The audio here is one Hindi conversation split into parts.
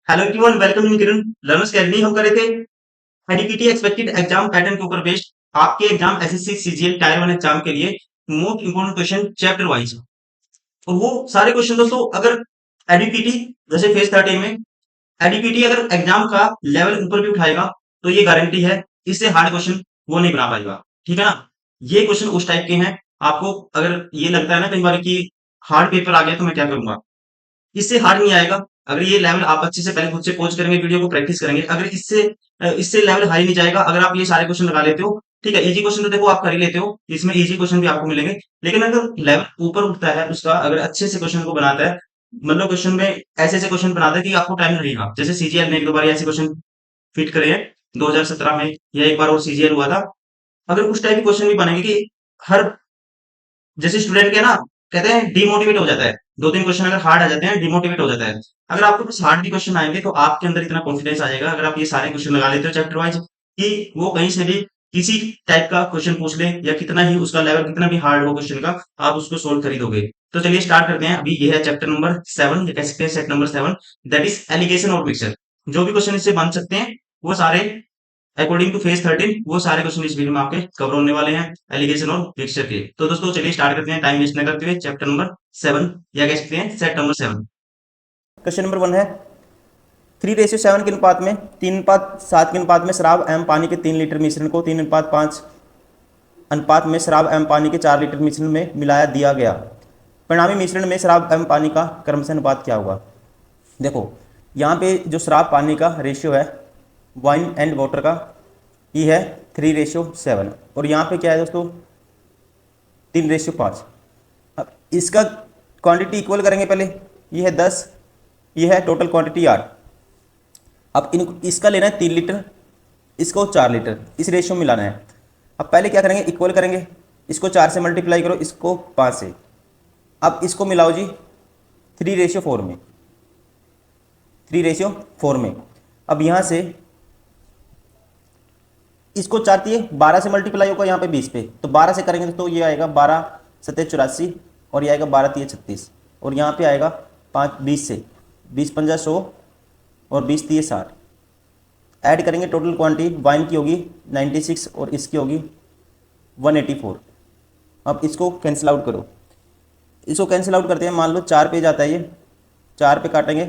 Hello everyone, welcome in Kiran learners academy. हम कर रहे थे एडीपीटी एक्सपेक्टेड एग्जाम पैटर्न के ऊपर बेस्ड आपके exam SSC CGL tyre 1 exam के लिए most important question chapter wise. और वो सारे क्वेश्चन दोस्तों, अगर एडीपीटी जैसे फेज 13 में एडीपीटी अगर एग्जाम का लेवल ऊपर भी उठाएगा तो ये गारंटी है इससे हार्ड क्वेश्चन वो नहीं बना पाएगा। ठीक है ना। ये क्वेश्चन उस टाइप के हैं। आपको अगर ये लगता है ना कई बार कि हार्ड पेपर आ गया तो मैं क्या करूंगा, इससे हार्ड नहीं आएगा। अगर ये लेवल आप अच्छे से पहले खुद से पॉज करेंगे, वीडियो को प्रैक्टिस करेंगे, अगर इससे लेवल हाई नहीं जाएगा। अगर आप ये सारे क्वेश्चन लगा लेते हो, ठीक है, इजी क्वेश्चन तो देखो आप कर ही लेते हो, इसमें इजी क्वेश्चन भी आपको मिलेंगे। लेकिन अगर लेवल ऊपर उठता है उसका, अगर अच्छे से क्वेश्चन को बनाता है, मतलब क्वेश्चन में ऐसे ऐसे क्वेश्चन बनाता है कि आपको टाइम लगेगा। जैसे सीजीएल में एक दो बार ऐसे क्वेश्चन फिट करे हैं 2017 में, या एक बार और सीजीएल हुआ था। अगर उस टाइप के क्वेश्चन भी बनेंगे कि हर जैसे स्टूडेंट के ना कहते हैं डिमोटिवेट हो जाता है, दो तीन क्वेश्चन अगर हार्ड आ जाते हैं डिमोटिवेट हो जाता है। अगर आपको कुछ हार्ड भी क्वेश्चन आएंगे तो आपके अंदर इतना कॉन्फिडेंस आ जाएगा, अगर आप ये सारे क्वेश्चन लगा लेते हो चैप्टर वाइज, कि वो कहीं से भी किसी टाइप का क्वेश्चन पूछ ले, या कितना ही उसका लेवल कितना भी हार्ड हो क्वेश्चन का, आप उसको सोल्व कर ही दोगे। तो चलिए स्टार्ट करते हैं। अभी ये है चैप्टर नंबर 7, या कह सकते हैं set number 7, that is alligation और मिक्सचर। जो भी क्वेश्चन इससे बन सकते हैं वो सारे अकॉर्डिंग टू फेज 13 वो सारे क्वेश्चन इस वीडियो में आपके कवर होने वाले हैं, एलिगेशन और मिक्सचर के। तो दोस्तों चलिए स्टार्ट करते हैं टाइम वेस्ट न करते हुए चैप्टर नंबर 7, या कह सकते हैं सेट नंबर 7। क्वेश्चन नंबर 1 है 3:7 के अनुपात में 3:7 के अनुपात में शराब एवं पानी के 3 लीटर मिश्रण को 3:5 अनुपात में शराब एवं पानी के 4 लीटर मिश्रण में मिलाया दिया गया। परिणामी मिश्रण में शराब एवं पानी का क्रमशः अनुपात क्या होगा। देखो यहाँ पे जो शराब पानी का रेशियो है वाइन एंड वाटर का, ये है 3:7। और यहाँ पे क्या है दोस्तों 3:5। अब इसका क्वांटिटी इक्वल करेंगे पहले, ये है 10, ये है टोटल क्वांटिटी 8। अब इन इसका लेना है 3 लीटर, इसको 4 लीटर, इस रेशियो में लाना है। अब पहले क्या करेंगे, इक्वल करेंगे, इसको 4 से मल्टीप्लाई करो, इसको 5 से। अब इसको मिलाओ जी 3:4 में, 3:4 में। अब यहाँ से इसको 4 दिए 12 से मल्टीप्लाई होगा यहाँ पे 20 पे, तो 12 से करेंगे तो ये आएगा 12×7 = 84, और ये आएगा 12×3 = 36, और यहाँ पे आएगा 5 20 से, 20×5 = 100, और 20×3 = 60। ऐड करेंगे टोटल क्वांटिटी, वाइन की होगी 96 और इसकी होगी 184। अब इसको कैंसिल आउट करो, इसको कैंसिल आउट करते हैं। मान लो 4 पे जाता है, ये 4 पे काटेंगे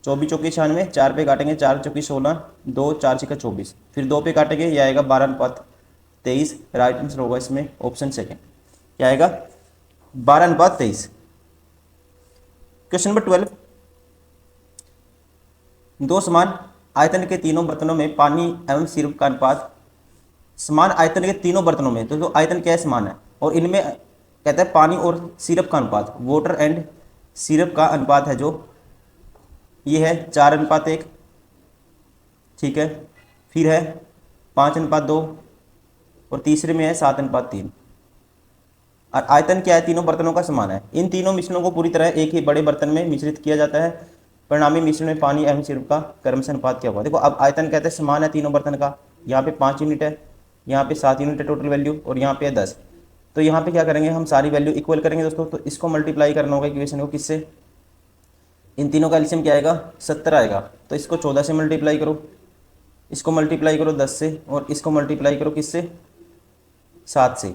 24 चौकी 96, 4 पे काटेंगे 4 चौकी 16, 2 4 6 24, फिर 2 पे काटेंगे, ये आएगा 12:23। राइट आंसर होगा इसमें ऑप्शन सेकेंड, क्या आएगा 12:23। क्वेश्चन नंबर 12, दो समान आयतन के तीनों बर्तनों में पानी एवं सिरप का अनुपात, समान आयतन के तीनों बर्तनों में, तो आयतन क्या है, समान है, और इनमें कहता है पानी और सिरप का अनुपात, वाटर एंड सिरप का अनुपात है जो ये है 4:1, ठीक है, फिर है 5:2, और तीसरे में है 7:3। और आयतन क्या है, तीनों बर्तनों का समान है। इन तीनों मिश्रणों को पूरी तरह एक ही बड़े बर्तन में मिश्रित किया जाता है। परिणामी मिश्रण में पानी एवं सिरप का क्रमशः अनुपात क्या होगा। देखो अब आयतन कहते हैं समान है तीनों बर्तन का, यहाँ पे 5 यूनिट है, यहाँ पे 7 यूनिट है टोटल वैल्यू, और यहाँ पे है 10। तो यहाँ पे क्या करेंगे, हम सारी वैल्यू इक्वल करेंगे दोस्तों। तो इसको मल्टीप्लाई करना होगा इक्वेशन को किससे, इन तीनों का एलसीएम क्या आएगा 70 आएगा। तो इसको 14 से मल्टीप्लाई करो, इसको मल्टीप्लाई करो 10 से, और इसको मल्टीप्लाई करो किससे 7 से।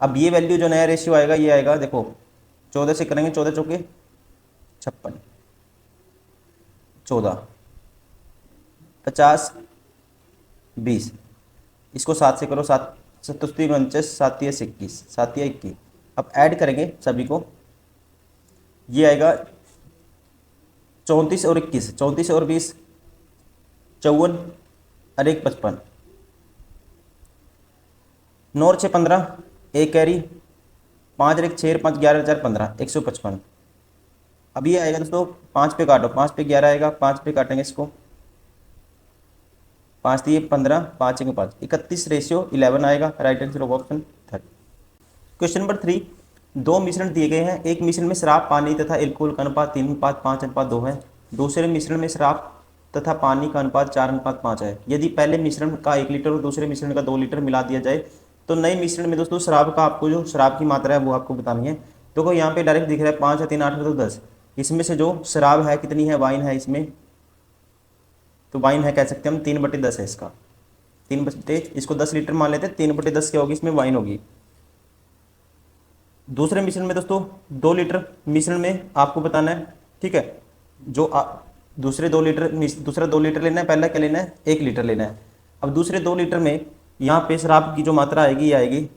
अब ये वैल्यू जो नया रेशियो आएगा ये आएगा, देखो 14 से करेंगे 14 चौके 56, 14 50 20, इसको 7 से करो, 7 7 49, 7 21, 7 21। अब ऐड करेंगे सभी को, ये आएगा 34 और 21, 34 और 20 54, और 1 55, 9 और 6 15, 1 कैरी, 5 और 1 6, 5 11 4 15, 155। अब ये आएगा दोस्तों 5 पे काटो, 5 पे 11 आएगा, 5 पे काटेंगे इसको, 5 दिए 15, 5 1 5, 31:11 आएगा। Right answer of option third. Question number 3, दो मिश्रण दिए गए हैं। एक मिश्रण में शराब पानी तथा एल्कोहल का अनुपात 3:5:2 है। दूसरे मिश्रण में शराब तथा पानी का अनुपात 4:5 है। यदि पहले मिश्रण का 1 लीटर और दूसरे मिश्रण का 2 लीटर मिला दिया जाए तो नए मिश्रण में दोस्तों शराब का आपको जो शराब की मात्रा है वो आपको बतानी है। देखो यहाँ पे डायरेक्ट दिख रहा है 5 और 3 8 तो 10, इसमें से जो शराब है कितनी है, वाइन है इसमें, तो वाइन है कह सकते हैं हम 3/10 है इसका, 3/, इसको 10 लीटर मान लेते हैं, 3/10 क्या होगी इसमें वाइन होगी। दूसरे मिश्रण में दोस्तों 2 लीटर मिश्रण में आपको बताना है, ठीक है, जो दूसरे 2 लीटर, दूसरा 2 लीटर लेना है, पहला क्या लेना है 1 लीटर लेना है। अब दूसरे 2 लीटर में यहाँ पे शराब की जो मात्रा आएगी ये आएगी,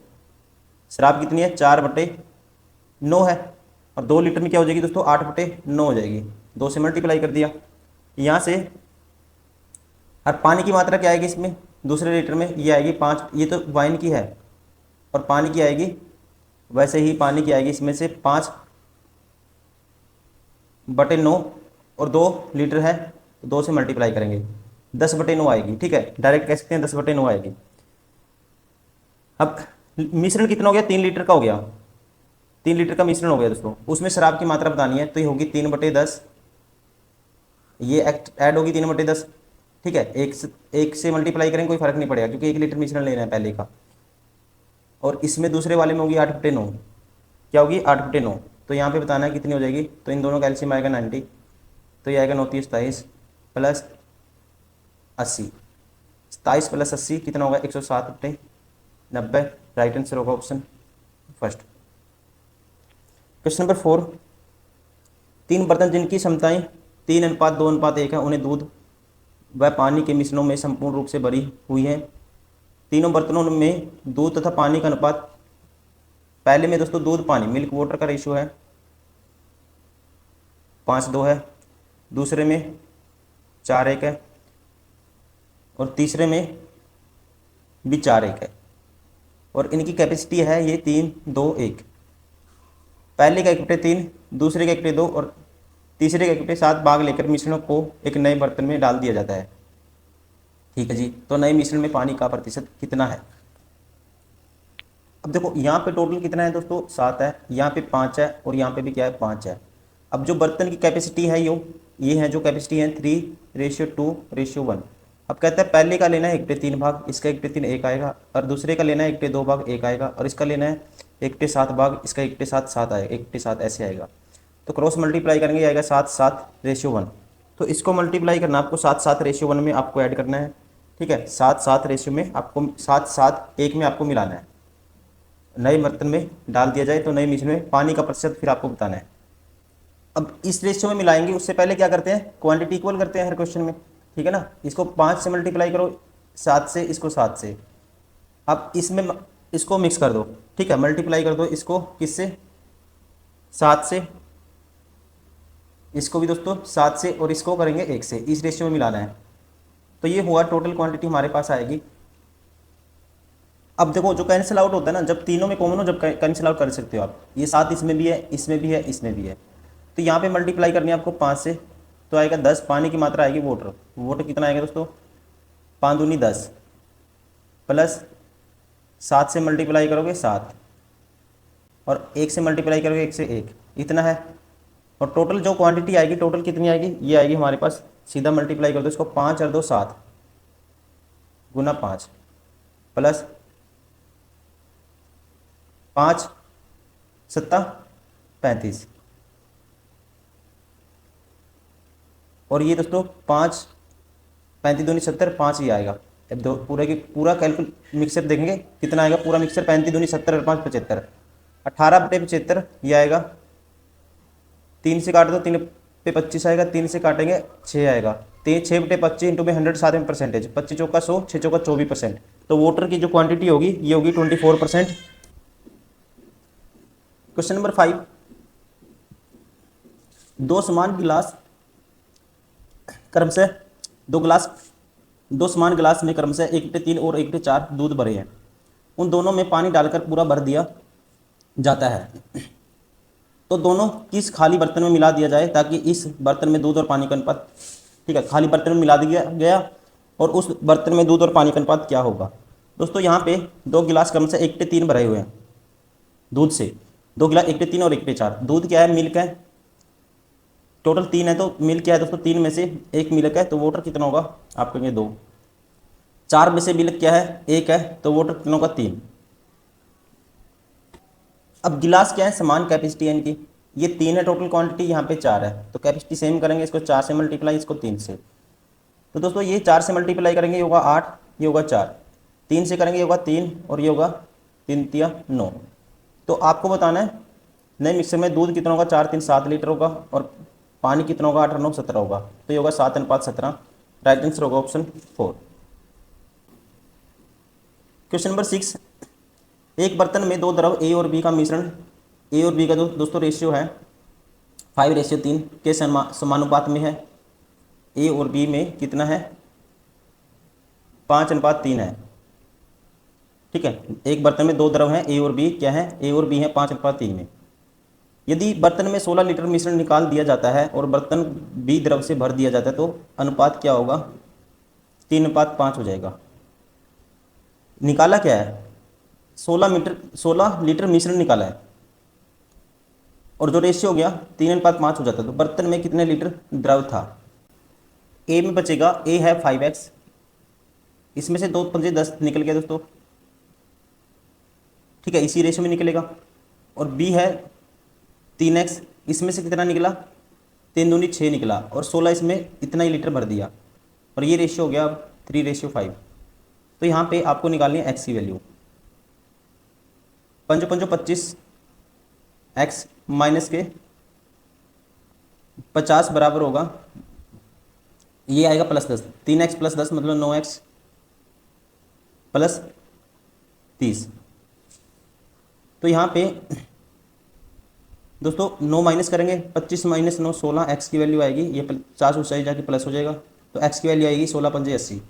शराब कितनी है 4/9 है, और 2 लीटर में क्या हो जाएगी दोस्तों 8/9 हो जाएगी, 2 से मल्टीप्लाई कर दिया यहाँ से। और पानी की मात्रा क्या आएगी इसमें दूसरे लीटर में, ये आएगी 5, ये तो वाइन की है, और पानी की आएगी वैसे ही पानी की आएगी इसमें से 5/9, और 2 लीटर है तो 2 से मल्टीप्लाई करेंगे 10/9 आएगी, ठीक है, डायरेक्ट कह सकते हैं 10/9 आएगी। अब मिश्रण कितना हो गया 3 लीटर का हो गया, 3 लीटर का मिश्रण हो गया दोस्तों, उसमें शराब की मात्रा बतानी है तो ये होगी 3/10, ये ऐड होगी 3/10, ठीक है, एक से मल्टीप्लाई करेंगे कोई फर्क नहीं पड़ेगा क्योंकि 1 लीटर मिश्रण लेना है पहले का, और इसमें दूसरे वाले में होगी 8/9, क्या होगी 8/9, तो यहाँ पे बताना है कितनी हो जाएगी, तो इन दोनों का एलसीएम आएगा 90, तो ये आएगा 29 27 प्लस 80, 27 प्लस 80 कितना होगा 107/90, राइट आंसर होगा ऑप्शन फर्स्ट। क्वेश्चन नंबर 4, 3 बर्तन जिनकी क्षमताएं 3:2:1 है, उन्हें दूध व पानी के मिश्रणों में संपूर्ण रूप से भरी हुई है। तीनों बर्तनों में दूध तथा पानी का अनुपात, पहले में दोस्तों दूध पानी मिल्क वाटर का रेशियो है 5:2 है, दूसरे में 4:1 है, और तीसरे में भी 4:1 है, और इनकी कैपेसिटी है ये 3:2:1, पहले का 1/3, दूसरे का 1/2 और तीसरे का 1/7 भाग लेकर मिश्रण को एक नए बर्तन में डाल दिया जाता है, ठीक है जी। तो नए मिश्रण में पानी का प्रतिशत कितना है। अब देखो यहाँ पे टोटल कितना है दोस्तों 7 है, यहाँ पे 5 है, और यहाँ पे भी क्या है 5 है। अब जो बर्तन की कैपेसिटी है ये है जो कैपेसिटी है 3:2:1। अब कहता है पहले का लेना है 1/3 भाग, इसका 1/3 1 आएगा, और दूसरे का लेना है 1/2 भाग 1 आएगा, और इसका लेना है 1/7 भाग, इसका 1/7 7 आएगा, 1/7 ऐसे आएगा। तो क्रॉस मल्टीप्लाई करेंगे आएगा 7:7:1, तो इसको मल्टीप्लाई करना आपको 7:7:1 में आपको ऐड करना है, ठीक है, 7:7 में आपको 7:7:1 में आपको मिलाना है, नए बर्तन में डाल दिया जाए तो नए मिश्रण में पानी का प्रतिशत फिर आपको बताना है। अब इस रेशियो में मिलाएंगे, उससे पहले क्या करते हैं क्वांटिटी इक्वल करते हैं हर क्वेश्चन में, ठीक है ना। इसको 5 से मल्टीप्लाई करो 7 से, इसको 7 से, अब इसमें इसको मिक्स कर दो, ठीक है, मल्टीप्लाई कर दो इसको किससे 7 से, इसको भी दोस्तों 7 से, और इसको करेंगे 1 से, इस रेशियो में मिलाना है, तो ये हुआ टोटल क्वांटिटी हमारे पास आएगी। अब देखो जो कैंसिल आउट होता है ना, जब तीनों में कॉमन हो जब कैंसिल आउट कर सकते हो आप, ये 7 इसमें भी है, इसमें भी है, इसमें भी है, तो यहाँ पे मल्टीप्लाई करनी है आपको 5 से, तो आएगा 10, पानी की मात्रा आएगी वाटर कितना आएगा दोस्तों 5 दूनी 10, प्लस 7 से मल्टीप्लाई करोगे 7, और 1 से मल्टीप्लाई करोगे 1 से 1, इतना है, और टोटल जो क्वांटिटी आएगी टोटल कितनी आएगी, ये आएगी हमारे पास, सीधा मल्टीप्लाई कर दो इसको, 5 और 2 7 गुना 5 प्लस 5 7 35, और ये दोस्तों 5 35 दूनी 70, 5 ये आएगा। अब दो पूरा मिक्सर देखेंगे कितना आएगा, पूरा मिक्सर 35 दूनी 70 और 5 75, 18/75 ये आएगा, 3 से काट दो 3 पे 25 आएगा, 3 से काटेंगे 6 आएगा, 6/25 इंटू में 100 साथ में परसेंटेज, 25 चौका 100, 6 चौका 24%, तो वाटर की जो क्वांटिटी होगी ये होगी 24%। क्वेश्चन नंबर 5, दो समान गिलास में क्रमशः 1/3 और 1/4 दूध भरे हैं, उन दोनों में पानी डालकर पूरा भर दिया जाता है, तो दोनों किस खाली बर्तन में मिला दिया जाए ताकि इस बर्तन में दूध और पानी का अनुपात, ठीक है, खाली बर्तन में मिला दिया गया और उस बर्तन में दूध और पानी का अनुपात क्या होगा। दोस्तों यहाँ पे 2 गिलास क्रमशः 1/3 भरे हुए हैं दूध से, 2 गिलास 1/3 और 1/4, दूध क्या है मिल्क है, टोटल 3 है, तो मिल्क क्या है दोस्तों 3 में से 1 मिल्क है, तो वाटर कितना होगा आप कहेंगे 2, 4 में से मिल्क क्या है 1 है, तो वाटर कितना होगा 3। अब गिलास क्या है समान कैपेसिटी है इनकी, ये 3 है टोटल क्वांटिटी, यहाँ पे 4 है, तो कैपेसिटी सेम करेंगे, इसको 4 से मल्टीप्लाई, इसको 3 से। तो दोस्तों ये 4 से मल्टीप्लाई करेंगे, ये होगा 8, ये होगा 4, 3 से करेंगे, ये होगा 3 और ये होगा 3 तिया 9। तो आपको बताना है नए मिक्सर में दूध कितना होगा, 4 3 7 लीटर होगा, और पानी कितना होगा, 8 9 17 होगा, तो ये होगा 7:17। राइट आंसर होगा ऑप्शन 4। क्वेश्चन नंबर 6, एक बर्तन में दो द्रव ए और बी का मिश्रण, ए और बी का दोस्तों रेशियो है 5:3 के समानुपात में है। ए और बी में कितना है, 5:3 है। ठीक है, एक बर्तन में दो द्रव हैं, ए और बी क्या है, ए और बी है 5:3 में। यदि बर्तन में 16 लीटर मिश्रण निकाल दिया जाता है और बर्तन बी द्रव से भर दिया जाता है, तो अनुपात क्या होगा, 3:5 हो जाएगा। निकाला क्या है, 16 लीटर मिश्रण निकाला है, और जो रेशियो हो गया 3:5 हो जाता है, तो बर्तन में कितने लीटर द्रव था। ए में बचेगा, ए है 5x, इसमें से 2 पंजे 10 निकल गया दोस्तों। ठीक है, इसी रेशियो में निकलेगा। और बी है 3x, इसमें से कितना निकला, 3 दूनी 6 निकला, और 16 इसमें इतना ही लीटर भर दिया, और ये रेशियो हो गया 3:5। तो यहाँ पे आपको निकालनी है एक्स की वैल्यू। 5 5 25, एक्स माइनस के 50 बराबर होगा, ये आएगा +10, 3x + 10 मतलब 9x + 30। तो यहाँ पे दोस्तों 9 माइनस करेंगे, 25 - 9 16, एक्स की वैल्यू आएगी, ये 50 ऊंचाई जाके प्लस हो जाएगा, तो एक्स की वैल्यू आएगी 16 पंजे 80।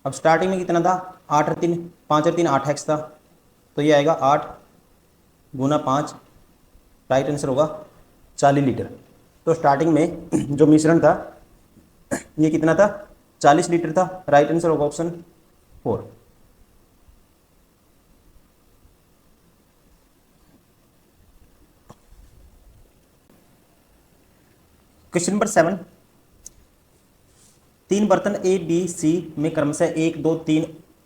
अब स्टार्टिंग में कितना था, 8 और 3 5 और 3 8 एक्स था, तो ये आएगा 8 × 5, राइट आंसर होगा 40 लीटर। तो स्टार्टिंग में जो मिश्रण था ये कितना था, 40 लीटर था, राइट आंसर होगा ऑप्शन 4। क्वेश्चन नंबर 7, 3 बर्तन ए बी सी में क्रमशः 1 2 3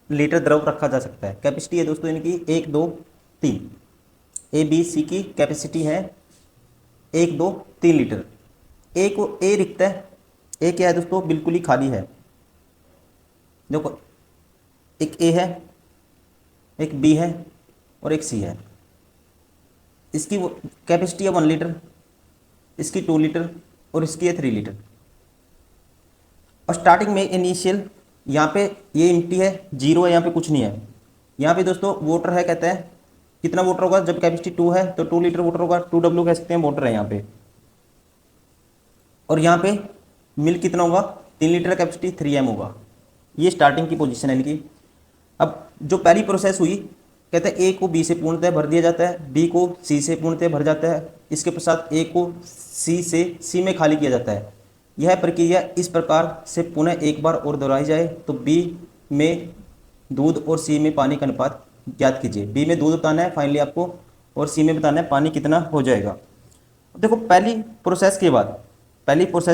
लीटर द्रव रखा जा सकता है। कैपेसिटी है दोस्तों इनकी 1 2 3, ए बी सी की कैपेसिटी है 1 2 3 लीटर। ए को ए रिक्त है, ए क्या है दोस्तों, बिल्कुल ही खाली है। देखो एक ए है, एक बी है और एक सी है। इसकी कैपेसिटी है 1 लीटर, इसकी 2 लीटर और इसकी है 3 लीटर। और स्टार्टिंग में इनिशियल यहाँ पे ये एम्प्टी है, 0 है, यहाँ पे कुछ नहीं है। यहाँ पे दोस्तों वाटर है, कहते हैं कितना वाटर होगा, जब कैपेसिटी 2 है तो 2 लीटर वाटर होगा, 2W कह सकते हैं, वाटर है यहाँ पे। और यहाँ पे मिल्क कितना होगा, 3 लीटर कैपेसिटी 3M होगा। ये स्टार्टिंग की पोजीशन है इनकी। अब जो पहली प्रोसेस हुई, कहते हैं ए को बी से पूर्णतः भर दिया जाता है, बी को सी से पूर्णतः भर जाता है, इसके पश्चात ए को सी से सी में खाली किया जाता है। यह प्रक्रिया इस प्रकार से पुनः एक बार और दोहराई जाए तो बी में दूध और सी में पानी का अनुपात ज्ञात कीजिए। बी में दूध बताना है फाइनली आपको, और सी में बताना है पानी कितना हो जाएगा। देखो पहली प्रोसेस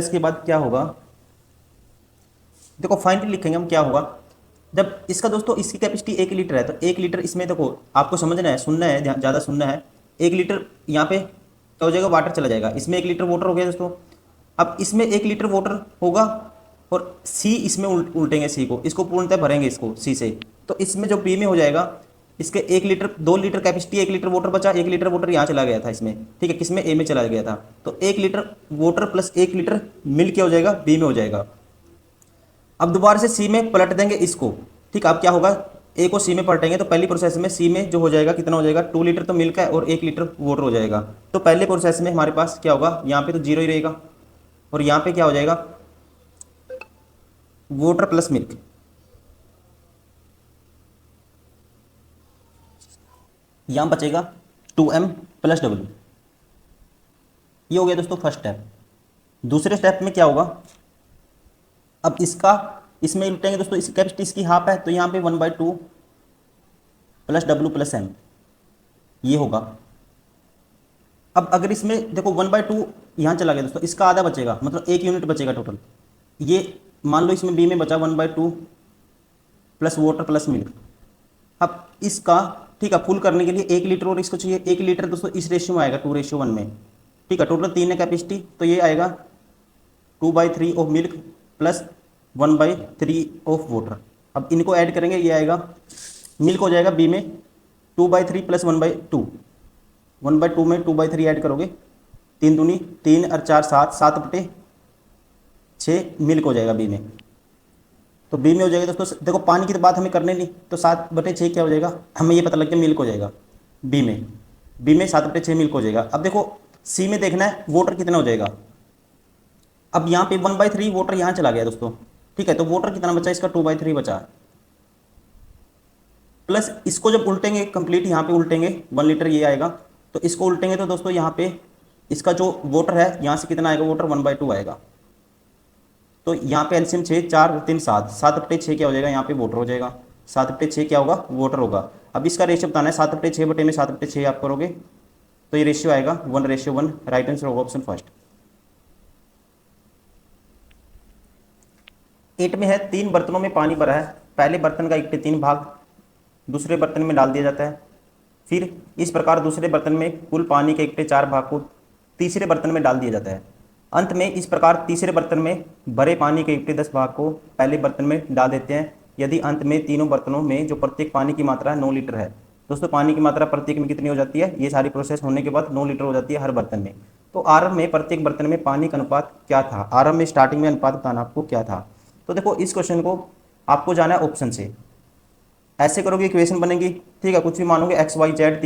के बाद क्या होगा, देखो फाइनली लिखेंगे हम क्या होगा। जब इसका दोस्तों इसकी कैपेसिटी 1 लीटर है, तो 1 लीटर इसमें देखो आपको समझना है, सुनना है, ज़्यादा सुनना है। 1 लीटर यहाँ पे क्या हो जाएगा, वाटर चला जाएगा, इसमें 1 लीटर वाटर हो गया दोस्तों। अब इसमें 1 लीटर वाटर होगा और सी इसमें उल्टेंगे, सी को, इसको पूर्णतः भरेंगे इसको सी से, तो इसमें जो बी में हो जाएगा, इसके 1 litre 2 litre capacity, 1 litre water बचा, 1 लीटर वाटर यहाँ चला गया था इसमें, ठीक है, किसमें, ए में चला गया था, तो 1 लीटर वाटर प्लस 1 लीटर मिल क्या हो जाएगा, बी में हो जाएगा। अब दोबारा से सी में पलट देंगे इसको, ठीक। अब क्या होगा, ए को सी में पलटेंगे तो पहली प्रोसेस में सी में जो हो जाएगा कितना हो जाएगा, 2 लीटर तो मिल्क है और 1 लीटर वाटर हो जाएगा। तो पहले प्रोसेस में हमारे पास क्या होगा, यहाँ पे तो 0 ही रहेगा, और यहाँ पे क्या हो जाएगा, वाटर प्लस मिल्क। यहाँ बचेगा 2M + W। ये हो गया दोस्तों फर्स्ट स्टेप। दूसरे स्टेप में क्या होगा, अब इसमें उल्टेंगे दोस्तों, इस कैपेसिटी इसकी हाफ है, तो यहाँ पे 1/2 + W + M ये होगा। अब अगर इसमें देखो 1/2 यहाँ चला गया दोस्तों, इसका आधा बचेगा, मतलब 1 यूनिट बचेगा टोटल। ये मान लो इसमें बी में बचा 1/2 + वाटर + मिल्क। अब इसका ठीक है फुल करने के लिए 1 लीटर और इसको चाहिए 1 लीटर दोस्तों, इस रेशियो में आएगा 2:1 में, ठीक है, टोटल 3 है कैपेसिटी, तो ये आएगा 2/3 of milk plus 1/3 of water. अब इनको ऐड करेंगे, ये आएगा मिल्क हो जाएगा बी में 2/3 प्लस 1/2, 1/2 में 2/3 ऐड करोगे, 3 दूनी 3 और 4 7, 7/6 मिल्क हो जाएगा बी में। तो बी में हो जाएगा दोस्तों, देखो पानी की तो बात हमें करने नहीं, तो 7/6 क्या हो जाएगा, हमें ये पता लग गया मिल्क हो जाएगा बी में 7/6 मिल्क हो जाएगा। अब देखो सी में देखना है वाटर कितना हो जाएगा। अब यहाँ पे 1/3 वाटर यहाँ चला गया दोस्तों, ठीक है, तो वाटर कितना बचा, इसका 2/3 बचा, प्लस इसको जब उल्टेंगे कंप्लीट, यहाँ पे उल्टेंगे 1 लीटर ये आएगा, तो इसको उल्टेंगे तो दोस्तों यहाँ पे इसका जो वाटर है यहाँ से कितना आएगा, वाटर 1/2 आएगा। तो यहाँ पे एलसीएम 6 4 3 7, 7/6 क्या हो जाएगा, यहाँ पे वाटर हो जाएगा, 7/6 क्या होगा, वाटर होगा। अब इसका रेशियो बताना है, 7/6 बटे में 7/6 आप करोगे तो ये रेशियो आएगा 1:1। राइट आंसर होगा ऑप्शन फर्स्ट। 8 में है 3 बर्तनों में पानी भरा है, पहले बर्तन का 1/3 भाग दूसरे बर्तन में डाल दिया जाता है, फिर इस प्रकार दूसरे बर्तन में कुल पानी के 1/4 भाग को तीसरे बर्तन में डाल दिया जाता है। अंत में इस प्रकार तीसरे बर्तन में भरे पानी के 1/10 भाग को पहले बर्तन में डाल देते हैं, यदि अंत में तीनों बर्तनों में जो प्रत्येक पानी की मात्रा 9 लीटर है। दोस्तों पानी की मात्रा प्रत्येक में कितनी हो जाती है, ये सारी प्रोसेस होने के बाद 9 लीटर हो जाती है हर बर्तन में। तो आरंभ में प्रत्येक बर्तन में पानी का अनुपात क्या था, आरंभ में स्टार्टिंग में अनुपात बताना आपको क्या था। तो देखो इस क्वेश्चन को आपको जाना है ऑप्शन से, ऐसे करोगे इक्वेशन बनेगी, ठीक है, कुछ भी मानोगे एक्स वाई जेड,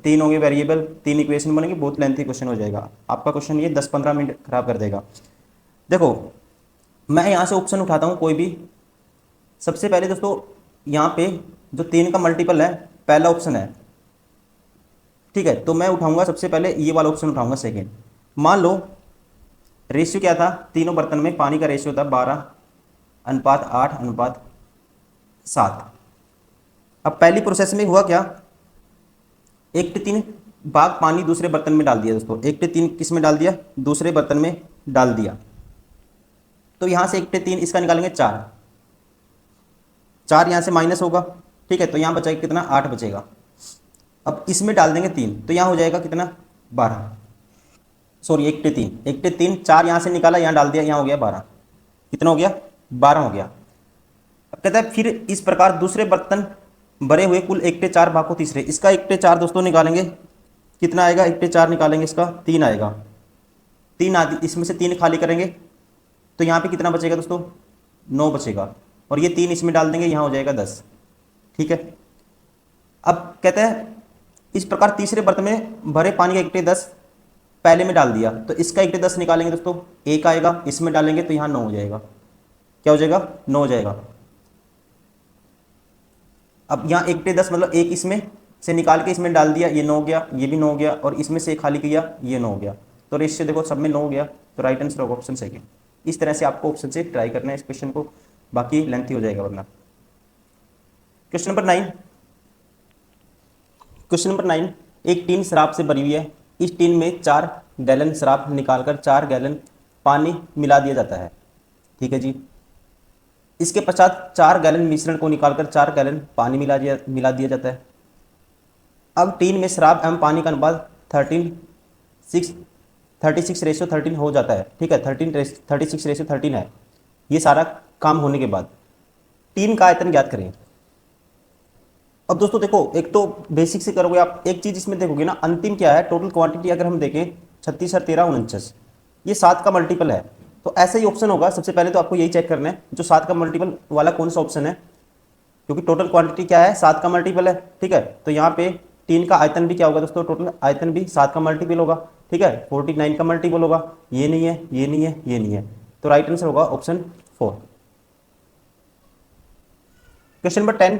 तीन होंगे वेरिएबल, 3 इक्वेशन बनेगी, बहुत लेंथी क्वेश्चन हो जाएगा आपका क्वेश्चन, ये 10-15 मिनट खराब कर देगा। देखो मैं यहाँ से ऑप्शन उठाता हूँ कोई भी। सबसे पहले दोस्तों यहाँ पे जो 3 का मल्टीपल है पहला ऑप्शन है, ठीक है, तो मैं उठाऊंगा सबसे पहले ये वाला ऑप्शन उठाऊंगा सेकेंड। मान लो रेशियो क्या था, तीनों बर्तन में पानी का रेशियो था 12:8:7। अब पहली प्रोसेस में हुआ क्या, 1/3 भाग पानी दूसरे बर्तन में डाल दिया दोस्तों, 1/3 किस में डाल दिया, दूसरे बर्तन में डाल दिया। तो यहाँ से 1/3 इसका निकालेंगे 4 यहाँ से माइनस होगा, ठीक है, तो यहाँ बचेगा कितना, 8 बचेगा। अब इसमें डाल देंगे 3, तो यहाँ हो जाएगा कितना, 12, सॉरी 1/3 4 यहाँ से निकाला, यहाँ डाल दिया, यहाँ हो गया 12, कितना हो गया, 12 हो गया। अब कहता है फिर इस प्रकार दूसरे बर्तन भरे हुए कुल 1/4 भाग को तीसरे, इसका 1/4 दोस्तों निकालेंगे, कितना आएगा, 1/4 निकालेंगे इसका 3 आएगा, 3 आदि इसमें से 3 खाली करेंगे तो यहाँ पे कितना बचेगा दोस्तों, 9 बचेगा, और ये 3 इसमें डाल देंगे, यहाँ हो जाएगा 10, ठीक है। अब कहते हैं इस प्रकार तीसरे बर्तन में भरे पानी का 1/10 पहले में डाल दिया, तो इसका 1/10 निकालेंगे दोस्तों, 1 आएगा, इसमें डालेंगे तो यहाँ 9 हो जाएगा, क्या हो जाएगा, 9 हो जाएगा। अब यहाँ 1/10 मतलब 1 इसमें से निकाल के इसमें डाल दिया, ये 9 हो गया, ये भी 9 हो गया, और इसमें से 1 खाली किया, ये 9 हो गया। तो रेशियो देखो सब में 9 हो गया, तो राइट आंसर होगा ऑप्शन सेकंड। इस तरह से आपको ऑप्शन से ट्राई करना है इस क्वेश्चन को, बाकी लेंथी हो जाएगा वरना। क्वेश्चन नंबर 9, एक टीन शराब से भरी हुई है, इस टीन में 4 गैलन शराब निकालकर 4 गैलन पानी मिला दिया जाता है, ठीक है जी। इसके पश्चात 4 गैलन मिश्रण को निकालकर 4 गैलन पानी मिला दिया जाता है। अब टीन में शराब एवं पानी का अनुपात 36:13 हो जाता है, ठीक है, 36:13 है। ये सारा काम होने के बाद टीन का आयतन ज्ञात करें। अब दोस्तों देखो एक तो बेसिक से करोगे आप, एक चीज इसमें देखोगे ना, अंतिम क्या है, टोटल क्वांटिटी अगर हम देखें 36 और 13 49, ये 7 का मल्टीपल है, तो ऐसा ही ऑप्शन होगा। सबसे पहले तो आपको यही चेक करना है जो 7 का मल्टीपल वाला कौन सा ऑप्शन है, क्योंकि टोटल क्वांटिटी क्या है, 7 का मल्टीपल है, ठीक है। तो यहाँ पे टीन का आयतन भी क्या होगा दोस्तों, टोटल आयतन भी 7 का मल्टीपल होगा, ठीक है, 49 का मल्टीपल होगा, ये नहीं है, ये नहीं है, ये नहीं है, तो राइट आंसर होगा ऑप्शन 4। क्वेश्चन नंबर 10,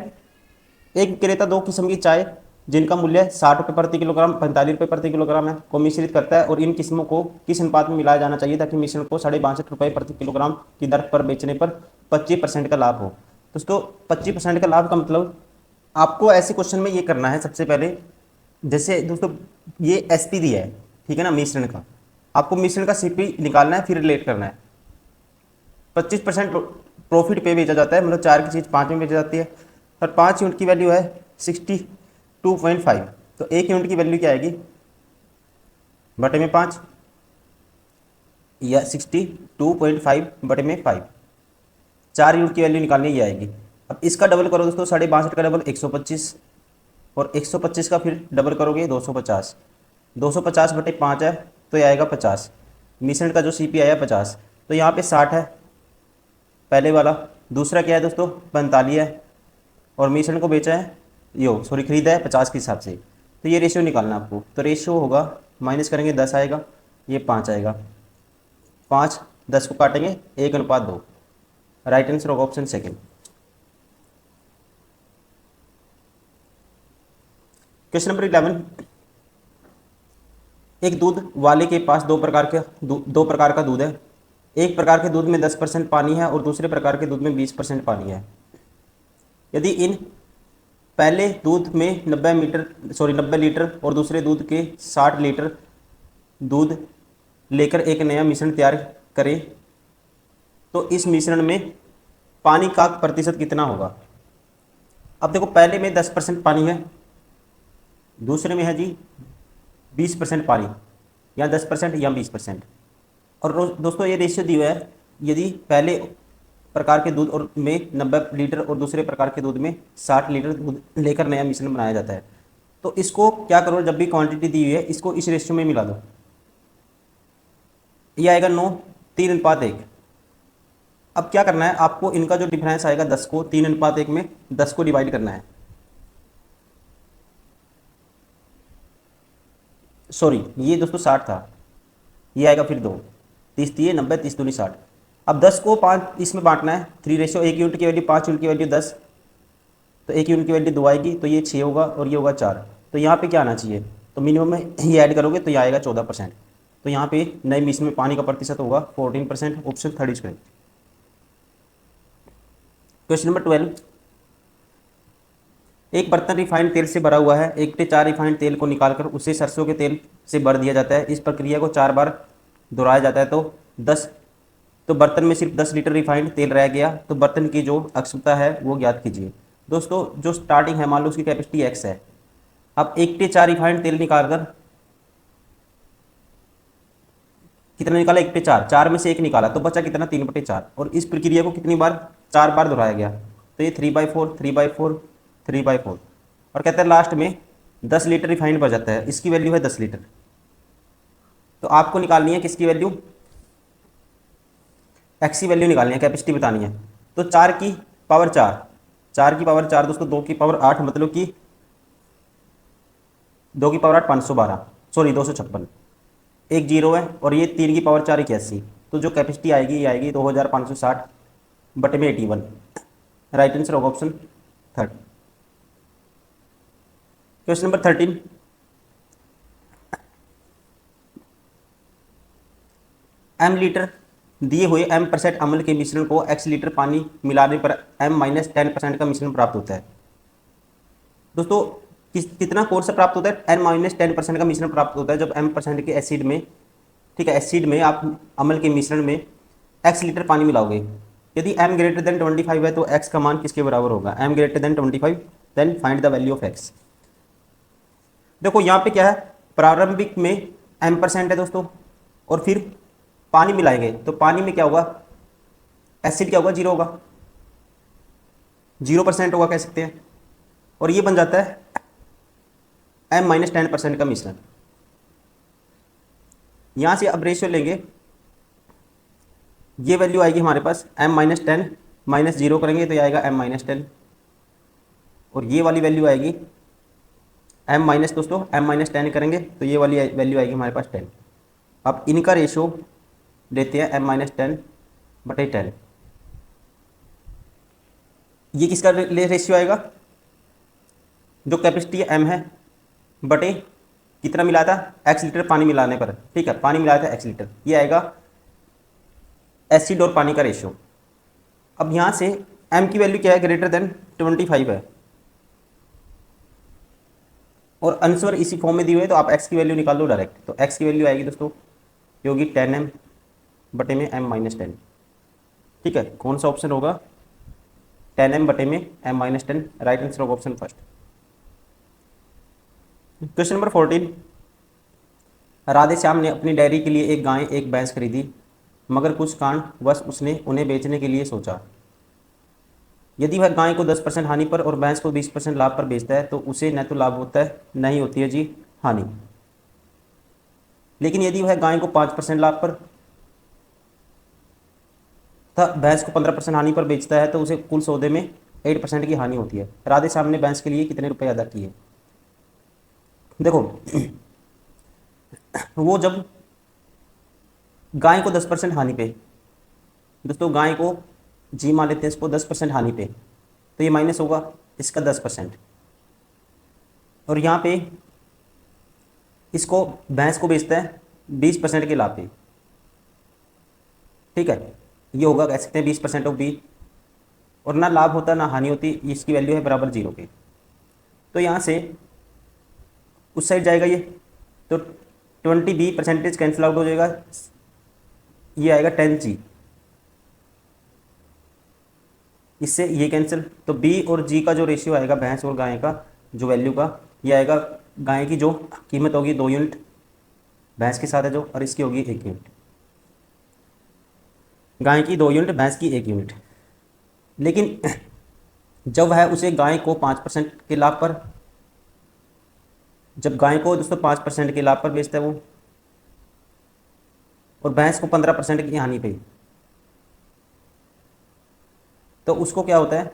एक विक्रेता 2 किस्म की चाय जिनका मूल्य 60 रुपये प्रति किलोग्राम 45 रुपये प्रति किलोग्राम है को मिश्रित करता है, और इन किस्मों को किस अनुपात में मिलाया जाना चाहिए ताकि मिश्रण को 62.5 रुपये प्रति किलोग्राम की दर पर बेचने पर 25% का लाभ हो। दोस्तों 25% का लाभ का मतलब आपको ऐसे क्वेश्चन में ये करना है, सबसे पहले जैसे दोस्तों ये एसपी दिया है, ठीक है ना, मिश्रण का, आपको मिश्रण का सीपी निकालना है, फिर रिलेट करना है। 25% प्रॉफिट पे बेचा जाता है, मतलब 4 की चीज़ 5 में बेची जाती है, और 5 यूनिट की वैल्यू है 62.5, तो 1 यूनिट की वैल्यू क्या आएगी, बटे में 5 या 62.5 बटे में 5, 4 यूनिट की वैल्यू निकालनी ये आएगी। अब इसका डबल करो दोस्तों, 62.5 का डबल 125, और 125 का फिर डबल करोगे 250, 250 बटे 5 है तो ये आएगा 50। मिश्रण का जो CP आया 50, तो यहाँ पे 60 है पहले वाला। दूसरा क्या है दोस्तों, 45 है, और मिश्रण को बेचा है, खरीदा है 50 के हिसाब से। तो ये रेशियो निकालना आपको, तो रेशियो होगा, माइनस करेंगे 10 आएगा, ये 5 आएगा, 5 10 को काटेंगे 1:2। राइट आंसर होगा ऑप्शन सेकेंड। क्वेश्चन नंबर 11, एक दूध वाले के पास दो प्रकार का दूध है। एक प्रकार के दूध में 10% पानी है और दूसरे प्रकार के दूध में 20% पानी है। यदि इन पहले दूध में 90 लीटर और दूसरे दूध के 60 लीटर दूध लेकर एक नया मिश्रण तैयार करें, तो इस मिश्रण में पानी का प्रतिशत कितना होगा। अब देखो, पहले में 10% पानी है, दूसरे में है जी 20% पानी, या 10% या 20%। और दोस्तों ये रेशियो दी हुआ है, यदि पहले प्रकार के दूध और में 90 लीटर और दूसरे प्रकार के दूध में 60 लीटर दूध लेकर नया मिश्रण बनाया जाता है, तो इसको क्या करो, जब भी क्वांटिटी दी हुई है इसको इस रेशियो में मिला दो। ये आएगा 9 3:1। अब क्या करना है आपको, इनका जो डिफरेंस आएगा 10 को 3:1 में 10 को डिवाइड करना है। सॉरी, ये दोस्तों 60 था, ये आएगा फिर 2, 30 दिए 90, 30 दूनी 60। अब 10 को 5 इसमें बांटना है, 3 रेशियो, 1 यूनिट की वैल्यू 5 यूनिट की वैल्यू 10, तो 1 यूनिट की वैल्यू 2 आएगी, तो ये 6 होगा और ये होगा 4। तो यहाँ पे क्या आना चाहिए, तो मिनिमम में ये ऐड करोगे तो ये आएगा 14%। तो यहाँ पे नए मिश्रण में पानी का प्रतिशत होगा 14%, option third is correct. Question number 12, एक बर्तन रिफाइंड तेल से भरा हुआ है। 1/4 रिफाइंड तेल को निकालकर उसे सरसों के तेल से भर दिया जाता है। इस प्रक्रिया को 4 बार दोहराया जाता है, तो बर्तन में सिर्फ 10 लीटर रिफाइंड तेल रह गया, तो बर्तन की जो अक्षमता है वो ज्ञात कीजिए। दोस्तों जो स्टार्टिंग है, मान लो उसकी कैपेसिटी x है। अब 1/4 रिफाइंड तेल निकालकर कितना निकाला, 1/4, 4 में से 1 निकाला तो बचा कितना, 3/4। और इस प्रक्रिया को कितनी बार, 4 बार दोहराया गया, तो ये 3/4 3/4 3/4। और कहते हैं लास्ट में 10 लीटर रिफाइंड बच जाता है, इसकी वैल्यू है 10 लीटर। तो आपको निकालनी है किसकी वैल्यू, एक्स की वैल्यू निकालनी है, कैपेसिटी बतानी है। तो 4 की पावर 4, 4 की पावर 4 दोस्तों 2 की पावर 8, मतलब कि 2 की पावर 8 512, सॉरी 256, एक जीरो है, और ये 3 की पावर 4 81। तो जो कैपेसिटी आएगी ये आएगी 2560 बटे में 81। राइट आंसर होगा option third. Question number 13, m litre दिए हुए m% अम्ल के मिश्रण को x लीटर पानी मिलाने पर m-10% का मिश्रण प्राप्त होता है। दोस्तों कितना कोर्स प्राप्त होता है, n-10% का मिश्रण प्राप्त होता है जब m% के एसिड में, ठीक है, एसिड में आप अम्ल के मिश्रण में x लीटर पानी मिलाओगे। यदि m ग्रेटर देन 25 है तो x का मान किसके बराबर होगा, m greater than 25, then find the value of x। देखो यहाँ पे क्या है, प्रारंभिक में m% है दोस्तों, और फिर पानी मिलाएंगे तो पानी में क्या होगा, एसिड क्या होगा, 0 होगा, 0% होगा कह सकते हैं। और ये बन जाता है m-10% का मिश्रण। यहां से अब रेशियो लेंगे, ये वैल्यू आएगी हमारे पास m-10 माइनस 0 करेंगे तो ये आएगा m-10, और ये वाली वैल्यू आएगी दोस्तों m-10 करेंगे तो ये वाली वैल्यू आएगी हमारे पास 10। अब इनका रेशियो लेते हैं m-10 बटे 10। ये किसका रेशियो आएगा, जो कैपेसिटी m है बटे कितना मिलाया था, x लीटर पानी मिलाने पर, ठीक है, पानी मिलाया था x लीटर, ये आएगा एसिड और पानी का रेशियो। अब यहाँ से m की वैल्यू क्या है, ग्रेटर देन 25 है, और आंसर इसी फॉर्म में दी हुई है, तो आप x की वैल्यू निकाल लो डायरेक्ट। तो x की वैल्यू आएगी दोस्तों, ये होगी 10m बटे में m-10, ठीक है। कौन सा ऑप्शन होगा, 10m बटे में m-10। राइट आंसर होगा option first. Question number 14, Radhe Shyam ने अपनी डेयरी के लिए एक गाय एक भैंस खरीदी, मगर कुछ कारणवश उसने उन्हें बेचने के लिए सोचा। यदि वह गाय को 10% हानि पर और भैंस को 20% लाभ पर बेचता है तो उसे न तो लाभ होता है नहीं होती है जी हानि। लेकिन यदि वह गाय को 5% लाभ पर तथा भैंस को 15% हानि पर बेचता है तो उसे कुल सौदे में 8% की हानि होती है। राधे श्याम ने भैंस के लिए कितने रुपए अदा किए? देखो वो जब गाय को 10% हानि पे, दोस्तों गाय को जी मान लेते हैं इसको 10% हानि पे, तो ये माइनस होगा इसका 10%, और यहाँ पे इसको भैंस को बेचता है 20% के लाभ पे। ठीक है, ये होगा कह सकते हैं 20% ऑफ बी, और ना लाभ होता ना हानि होती, इसकी वैल्यू है बराबर 0 के। तो यहाँ से उस साइड जाएगा ये, तो 20 बी परसेंटेज कैंसिल आउट हो जाएगा, ये आएगा 10 जी, इससे ये कैंसिल, तो बी और जी का जो रेशियो आएगा भैंस और गाय का जो वैल्यू का, ये आएगा गाय की जो कीमत होगी 2 यूनिट भैंस के साथ है जो, और इसकी होगी 1 यूनिट। गाय की 2 यूनिट, भैंस की 1 यूनिट। लेकिन जब वह उसे गाय को 5% के लाभ पर, जब गाय को दोस्तों 5% के लाभ पर बेचता है वो, और भैंस को 15% की हानि पे, तो उसको क्या होता है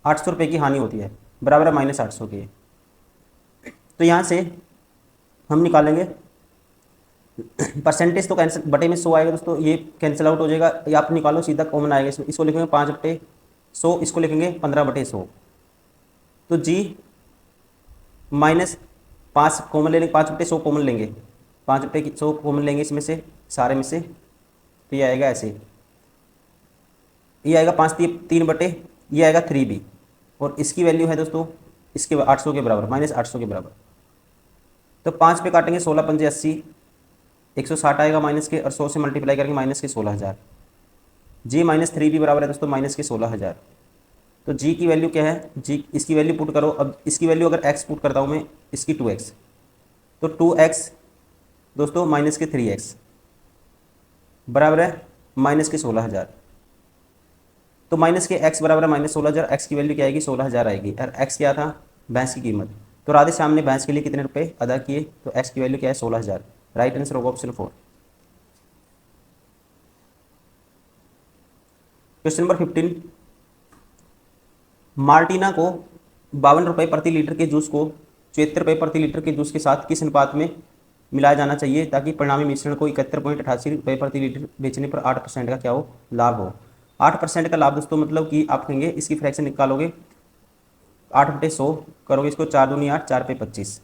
800 रुपये की हानि होती है, बराबर है -800 के। तो यहाँ से हम निकालेंगे परसेंटेज, तो कैंसिल बटे में 100 आएगा दोस्तों, ये कैंसिल आउट हो जाएगा, ये आप निकालो सीधा कॉमन आएगा इसमें, इसको लिखेंगे 5/100, इसको लिखेंगे 15/100। तो जी -5 कॉमन ले लेंगे, 5/100 कॉमन लेंगे, 5/100 कॉमन लेंगे इसमें से सारे में से, तो ये आएगा ऐसे, ये आएगा 5/3, ये आएगा 3b, और इसकी वैल्यू है दोस्तों इसके 800 के बराबर, -800 के बराबर। तो 5 पे काटेंगे 16 पंजे 80, 160 आएगा माइनस के, और 100 से मल्टीप्लाई करेंगे माइनस के 16,000। जी -3b बराबर है दोस्तों माइनस के 16,000। तो जी की वैल्यू क्या है, जी इसकी वैल्यू पुट करो, अब इसकी वैल्यू अगर x पुट करता हूँ मैं, इसकी 2x, तो 2x दोस्तों माइनस के 3x बराबर है माइनस के 16,000। तो माइनस के x बराबर है -16,000, x की वैल्यू क्या आएगी 16,000 आएगी, और x क्या था भैंस की कीमत। तो राधे श्याम ने भैंस के लिए कितने रुपए अदा किए, तो x की वैल्यू क्या है 16,000। राइट आंसर होगा ऑप्शन 4। क्वेश्चन नंबर 15, मार्टिना को 52 रुपये प्रति लीटर के जूस को 74 रुपये प्रति लीटर के जूस के साथ किस अनुपात में मिलाया जाना चाहिए ताकि परिणामी मिश्रण को 71.88 रुपये प्रति लीटर बेचने पर 8% का क्या हो लाभ हो। 8% का लाभ दोस्तों मतलब कि आप कहेंगे इसकी फ्रैक्शन निकालोगे 8/100 करोगे, इसको 4 दूनी 8, 4 पे 25,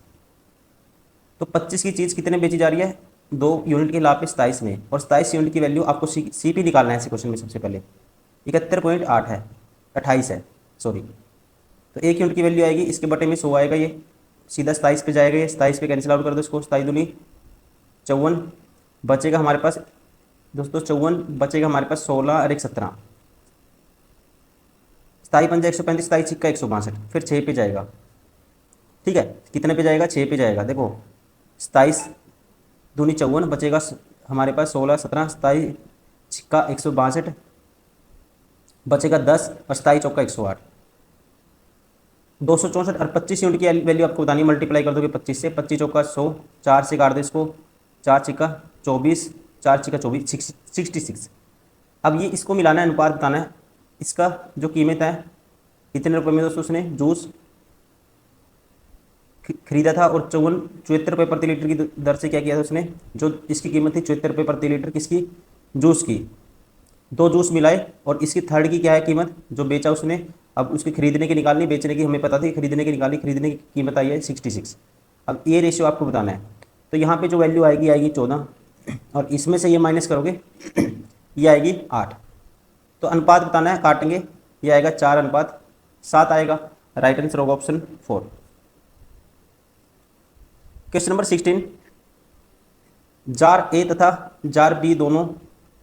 तो 25 की चीज़ कितने बेची जा रही है 2 यूनिट के लाभ पे 27 में, और 27 यूनिट की वैल्यू आपको सी पी निकालना है इस क्वेश्चन में। सबसे पहले 71.8 है, 28 है सॉरी, तो 1 यूनिट की वैल्यू आएगी, इसके बटे में 100 आएगा, ये सीधा 27 पे जाएगा, ये 27 पे कैंसिल आउट कर दो इसको, 27 दूनी 54, बचेगा हमारे पास दोस्तों 54, बचेगा हमारे पास 16 और 1 17, 27 पंजा 135, 27 छिक्का 162, फिर 6 पे जाएगा। ठीक है, कितने पे जाएगा 6 पे जाएगा, देखो 27 दूनी 54, बचेगा हमारे पास 16 17, 27 छिक्का 162, बचेगा 10, और 27 चौका 108, 264, और 25 यूनिट की वैल्यू आपको बतानी है, मल्टीप्लाई कर दोगे 25 से, 25 चौका 100, 4 से काट दो इसको, 4 छिक्का 24, 4 छिक्का 24, 66। अब ये इसको मिलाना है, अनुपात बताना है, इसका जो कीमत है कितने रुपए में दोस्तों उसने जूस खरीदा था, और 74 रुपये प्रति लीटर की दर से क्या किया था उसने, जो इसकी कीमत थी 74 रुपये प्रति लीटर किसकी जूस की, 2 जूस मिलाए, और इसकी थर्ड की क्या है कीमत जो बेचा उसने, अब उसकी खरीदने की निकालनी, बेचने की हमें पता थी, खरीदने की निकाली, खरीदने की कीमत आई है 66। अब ये रेशियो आपको बताना है, तो यहाँ पे जो वैल्यू आएगी 14, और इसमें से ये माइनस करोगे ये आएगी 8, तो अनुपात बताना है, काटेंगे, ये आएगा 4:7 आएगा। राइट आंसर होगा ऑप्शन 4। क्वेश्चन नंबर 16, जार ए तथा जार बी दोनों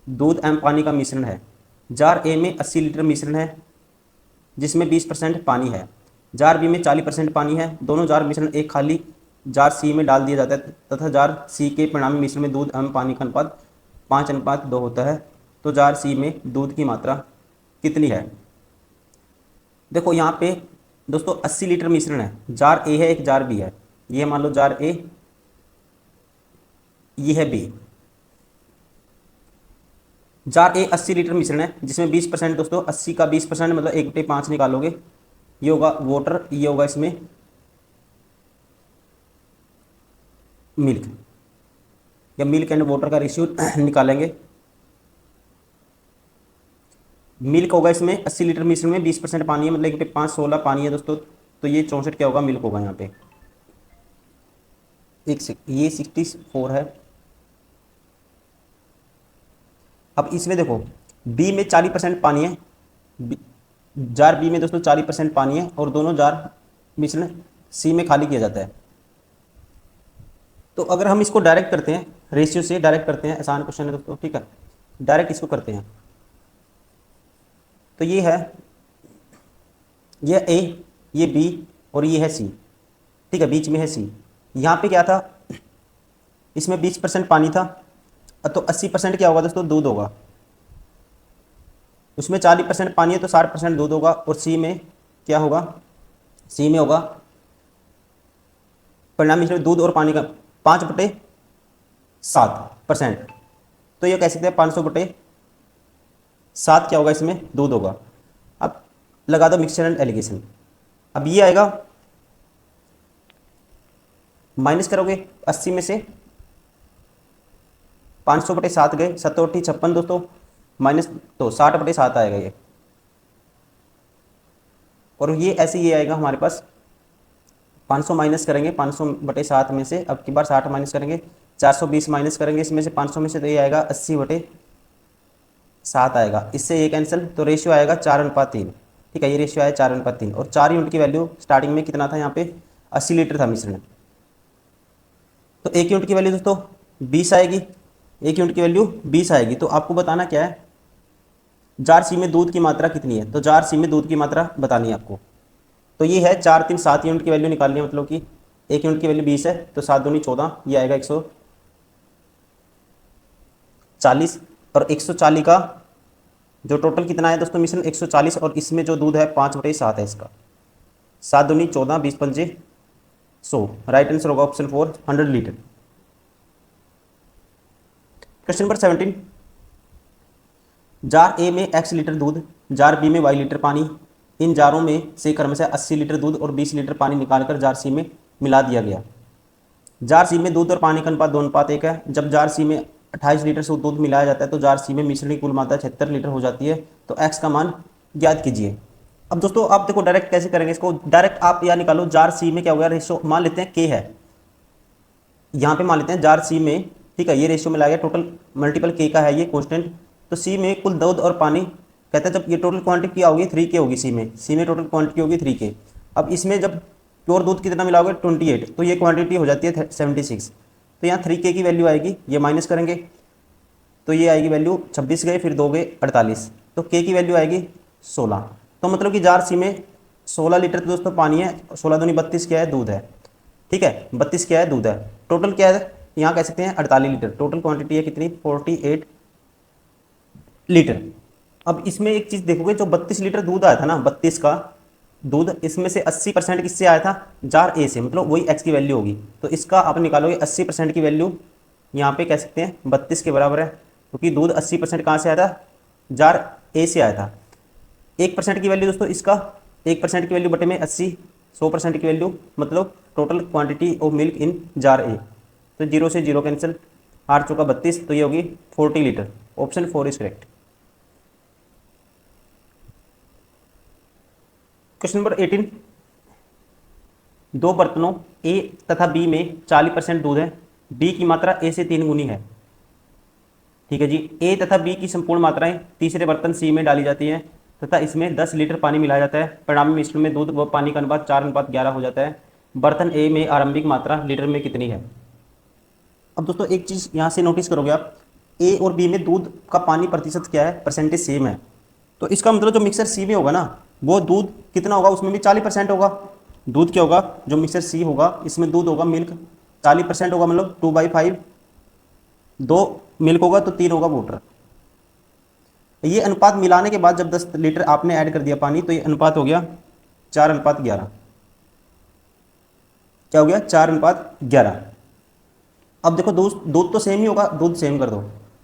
दूध एवं पानी का मिश्रण है। जार ए में 80 लीटर मिश्रण है जिसमें 20% पानी है, जार बी में 40% पानी है। दोनों जार मिश्रण एक खाली जार सी में डाल दिया जाता है तथा जार सी के परिणामी मिश्रण में दूध एवं पानी का अनुपात 5:2 होता है, तो जार सी में दूध की मात्रा कितनी है। देखो यहाँ पे दोस्तों 80 लीटर मिश्रण है, जार ए है एक जार बी है, ये मान लो जार ए, ये है बी। जार ए 80 लीटर मिश्रण है जिसमें 20% दोस्तों, 80 का 20% मतलब 1/5 निकालोगे, ये होगा वाटर, ये होगा इसमें मिल्क, या मिल्क एंड वाटर का रेशियो निकालेंगे। मिल्क होगा इसमें 80 लीटर मिश्रण में 20% पानी है, मतलब 1/5 16 पानी है दोस्तों, तो ये 64 क्या होगा, मिल्क होगा यहाँ पे। ये 64 है। अब इसमें देखो बी में 40% पानी है, जार बी में दोस्तों 40% पानी है और दोनों जार मिश्रण सी में खाली किया जाता है। तो अगर हम इसको डायरेक्ट करते हैं, रेशियो से डायरेक्ट करते हैं, आसान क्वेश्चन है दोस्तों, ठीक है, डायरेक्ट इसको करते हैं, तो ये है, ये ए, ये बी और ये है सी, ठीक है, बीच में है सी। यहाँ पे क्या था, इसमें 20% पानी था, तो 80% क्या होगा दोस्तों, दूध होगा। उसमें 40% पानी है तो 60% दूध होगा, और सी में क्या होगा, सी में होगा परिणामी इसमें दूध और पानी का 5/7%, तो ये कह सकते हैं 500/7 क्या होगा, इसमें दूध होगा। अब लगा दो मिक्सचर एंड एलिगेशन। अब ये आएगा, माइनस करोगे 80 में से 500/7 गए, 7 56 दोस्तों, माइनस तो 60/7 आएगा ये, और ये ऐसे ये आएगा हमारे पास 500 माइनस करेंगे 500/7 में से, अब की बार 60 माइनस करेंगे, 420 माइनस करेंगे इसमें से 500 में से, तो ये आएगा 80/7 आएगा। इससे ये कैंसिल, तो रेशियो आएगा 4:3, ठीक है, ये रेशियो आया 4:3, और 4 यूनिट की वैल्यू स्टार्टिंग में कितना था, यहाँ पे 80 लीटर था मिश्रण, तो 1 यूनिट की वैल्यू दोस्तों 20 आएगी, 1 यूनिट की वैल्यू 20 आएगी। तो आपको बताना क्या है, जार सी में दूध की मात्रा कितनी है, तो जार सी में दूध की मात्रा बतानी है आपको, तो ये है 4 3 7 यूनिट की वैल्यू निकालनी है, मतलब कि 1 यूनिट की वैल्यू 20 है, तो 7 दूनी 14, ये आएगा 140, और 140 का जो टोटल कितना है दोस्तों मिश्रण 140, और इसमें जो दूध है 5/7 है इसका, 7 दूनी 14, 20 पंजे 100, राइट आंसर होगा ऑप्शन 4 100 लीटर। क्वेश्चन नंबर 17, जार ए में x लीटर दूध, जार बी में y लीटर पानी, इन जारों में से क्रमशः 80 लीटर दूध और 20 लीटर पानी निकालकर जार सी में मिला दिया गया। जार सी में दूध और पानी का अनुपात 2:1 है। जब जार सी में 28 लीटर से दूध मिलाया जाता है तो जार सी में मिश्रण की कुल मात्रा 76 लीटर हो जाती है, तो x का मान ज्ञात कीजिए। अब दोस्तों आप देखो डायरेक्ट कैसे करेंगे इसको, डायरेक्ट आप या निकालो, जार सी में क्या हो गया, रेशो मान लेते हैं k है, यहाँ पे मान लेते हैं जार सी में, ठीक है, ये रेशियो में लाया गया, टोटल मल्टीपल k का है ये कांस्टेंट, तो सी में कुल दूध और पानी, कहते हैं जब ये टोटल क्वांटिटी क्या होगी 3k होगी, सी में टोटल क्वांटिटी होगी 3k। अब इसमें जब प्योर दूध कितना मिलाओगे 28, तो ये क्वांटिटी हो जाती है 76, तो यहाँ 3k की वैल्यू आएगी, ये माइनस करेंगे तो ये आएगी वैल्यू 26 गए, फिर 2 गए 48, तो k की वैल्यू आएगी 16। तो मतलब कि जार सी में 16 लीटर तो दोस्तों पानी है, 16 दूनी 32 क्या है, दूध है, ठीक है, 32 क्या है, दूध है, टोटल क्या है यहाँ कह सकते हैं 48 लीटर, टोटल क्वांटिटी है कितनी 48 लीटर। अब इसमें एक चीज़ देखोगे, जो 32 लीटर दूध आया था ना, 32 का दूध, इसमें से 80% किससे आया था, जार ए से, मतलब वही x की वैल्यू होगी, तो इसका आप निकालोगे 80% की वैल्यू, यहाँ पे कह सकते हैं 32 के बराबर है, क्योंकि दूध 80% कहाँ से आया था, जार ए से आया था। 1% की वैल्यू दोस्तों इसका, 1% की वैल्यू बटे में 80, 100% की वैल्यू, मतलब total quantity of milk in jar A, तो 0 से 0 कैंसिल, 8 चौका 32, तो ये होगी 40 litre, option 4 is correct. Question number 18, दो बर्तनों ए तथा बी में 40% दूध है, बी की मात्रा ए से 3 गुनी है, ठीक है जी। ए तथा बी की संपूर्ण मात्राएं तीसरे बर्तन सी में डाली जाती हैं तथा इसमें 10 लीटर पानी मिलाया जाता है, परिणामी मिश्रण में दूध व पानी का अनुपात 4:11 हो जाता है। बर्तन ए में आरंभिक मात्रा लीटर में कितनी है। अब दोस्तों एक चीज़ यहाँ से नोटिस करोगे आप, ए और बी में दूध का पानी प्रतिशत क्या है, परसेंटेज सेम है, तो इसका मतलब जो मिक्सर सी में होगा ना, वो दूध कितना होगा, उसमें भी 40% होगा, दूध क्या होगा, जो मिक्सचर सी होगा इसमें दूध होगा, मिल्क 40% होगा, मतलब 2/5, 2 मिल्क होगा तो 3 होगा वाटर। ये अनुपात मिलाने के बाद जब 10 लीटर आपने ऐड कर दिया पानी, तो ये अनुपात हो गया 4:11। क्या हो गया, 4:11। अब देखो दूध दूध तो सेम ही होगा, दूध सेम कर दो,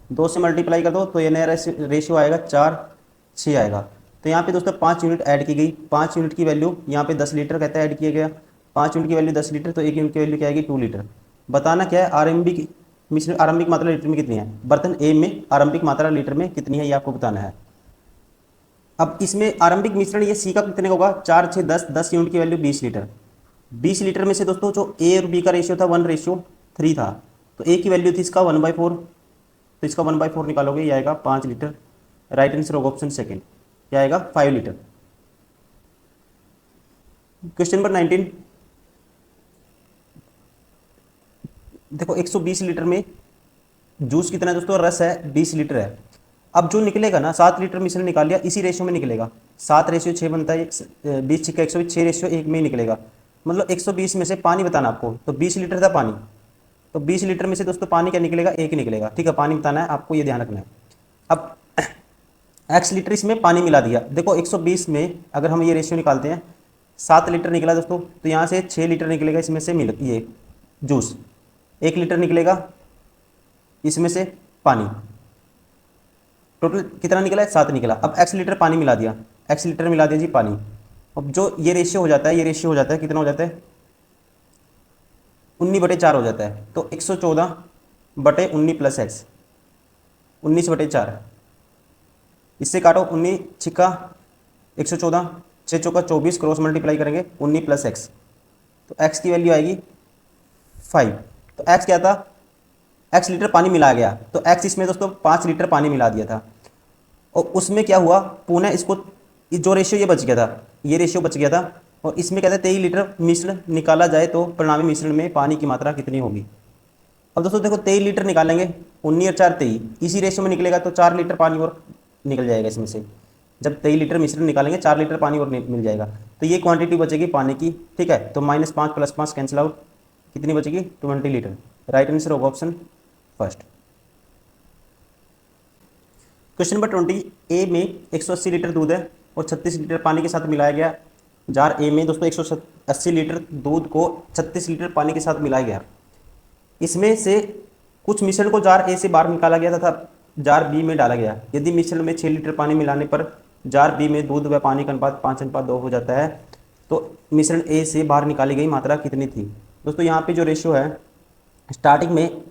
2 से मल्टीप्लाई कर दो तो ये नया रेशियो आएगा 4:6 आएगा। तो यहाँ पे दोस्तों 5 यूनिट ऐड की गई, 5 यूनिट की वैल्यू यहाँ पे 10 लीटर कहता है ऐड किया गया, 5 यूनिट की वैल्यू 10 लीटर, तो 1 यूनिट की वैल्यू क्या आएगी 2 लीटर। बताना क्या है, आरंभिक मिश्रण, आरंभिक मात्रा लीटर में कितनी है, बर्तन ए में आरंभिक मात्रा लीटर में कितनी है ये आपको बताना है। अब इसमें आरंभिक मिश्रण ये सी का कितने का होगा, 4, 6, 10, 10 यूनिट की वैल्यू 20 लीटर। 20 लीटर में से दोस्तों जो ए और बी का रेशियो था 1:3 था, तो ए की वैल्यू थी इसका 1/4, तो इसका 1/4 निकालोगे ये आएगा 5 लीटर। राइट आंसर होगा ऑप्शन सेकेंड, क्या आएगा 5 लीटर। क्वेश्चन नंबर 19, देखो 120 लीटर में जूस कितना है दोस्तों, रस है 20 लीटर है। अब जो निकलेगा ना, 7 लीटर मिश्रण निकाल लिया, इसी रेशियो में निकलेगा, 7:6 बनता है, 20 छिक्का 120, 6:1 में ही निकलेगा। मतलब 120 में से पानी बताना आपको, तो 20 लीटर था पानी, तो 20 लीटर में से दोस्तों पानी क्या निकलेगा, 1 निकलेगा। ठीक है, पानी बताना है आपको, ये ध्यान रखना है। अब x लीटर इसमें पानी मिला दिया, देखो 120 में अगर हम ये रेशियो निकालते हैं, 7 लीटर निकला दोस्तों, तो यहाँ से 6 लीटर निकलेगा इसमें से मिल्क, ये जूस, 1 लीटर निकलेगा इसमें से पानी, टोटल कितना निकला है 7 निकला। अब x लीटर पानी मिला दिया, x लीटर मिला दिया जी पानी। अब जो ये रेशियो हो जाता है, ये रेशियो हो जाता है, कितना हो जाता है 19/4 हो जाता है। तो 114/19 प्लस x, 19/4, इससे काटो, 19 छिक्का 114, 6 चौका 24, क्रॉस मल्टीप्लाई करेंगे 19 प्लस x, तो x की वैल्यू आएगी 5। तो x क्या था, x लीटर पानी मिला गया, तो x इसमें दोस्तों 5 लीटर पानी मिला दिया था, और उसमें क्या हुआ, पुनः इसको जो रेशियो ये बच गया था, ये रेशियो बच गया था, और इसमें कहते हैं 23 लीटर मिश्रण निकाला जाए तो परिणामी मिश्रण में पानी की मात्रा कितनी होगी। अब दोस्तों देखो 23 लीटर निकालेंगे, 19 और 4 23, इसी रेशियो में निकलेगा, तो 4 लीटर पानी और निकल जाएगा इसमें से। जब 23 लीटर मिश्रण निकालेंगे 4 लीटर पानी और मिल जाएगा, तो ये क्वांटिटी बचेगी पानी की। ठीक है, तो -5 + 5 कैंसिल आउट, कितनी बचेगी 20 लीटर। राइट आंसर होगा ऑप्शन फर्स्ट। क्वेश्चन नंबर 20, ए में 180 लीटर दूध है और 36 लीटर पानी के साथ मिलाया गया। जार ए में दोस्तों 180 लीटर दूध को 36 लीटर पानी के साथ मिलाया गया। इसमें से कुछ मिश्रण को जार ए से बाहर निकाला गया तथा जार बी में डाला गया। यदि मिश्रण में 6 लीटर पानी मिलाने पर जार बी में दूध व पानी का अनुपात 5:2 हो जाता है, तो मिश्रण ए से बाहर निकाली गई मात्रा कितनी थी। दोस्तों यहाँ पे जो रेशियो है, स्टार्टिंग में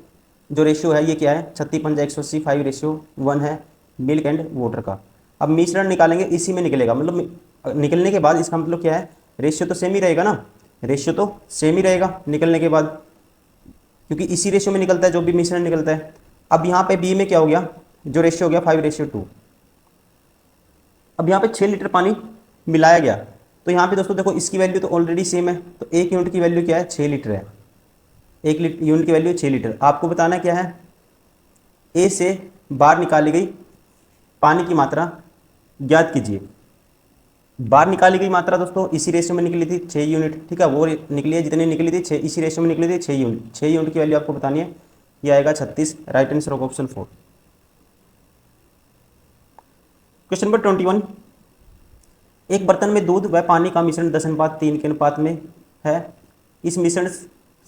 जो रेशियो है ये क्या है, 36 पंजा 180, 5:1 है मिल्क एंड वाटर का। अब मिश्रण निकालेंगे, इसी में निकलेगा, मतलब निकलने के बाद इसका मतलब क्या है, रेशियो तो सेम ही रहेगा ना, रेशियो तो सेम ही रहेगा निकलने के बाद, क्योंकि इसी रेशियो में निकलता है जो भी मिश्रण निकलता है। अब यहाँ पे बी में क्या हो गया, जो रेशियो हो गया 5:2। अब यहाँ पे 6 लीटर पानी मिलाया गया, तो यहाँ पे दोस्तों देखो इसकी वैल्यू तो ऑलरेडी सेम है, तो 1 यूनिट की वैल्यू क्या है 6 लीटर है, 1 यूनिट की वैल्यू 6 लीटर। आपको बताना क्या है, ए से बाहर निकाली गई पानी की मात्रा ज्ञात कीजिए। बाहर निकाली गई मात्रा दोस्तों इसी रेशियो में निकली थी 6 यूनिट। ठीक है, वो निकली है जितनी निकली थी 6, इसी रेशियो में निकली थी 6 यूनिट। 6 यूनिट की वैल्यू आपको बतानी है, ये आएगा 36। राइट आंसर होगा ऑप्शन 4। क्वेश्चन नंबर 21, एक बर्तन में दूध व पानी का मिश्रण 10:3 के अनुपात में है। इस मिश्रण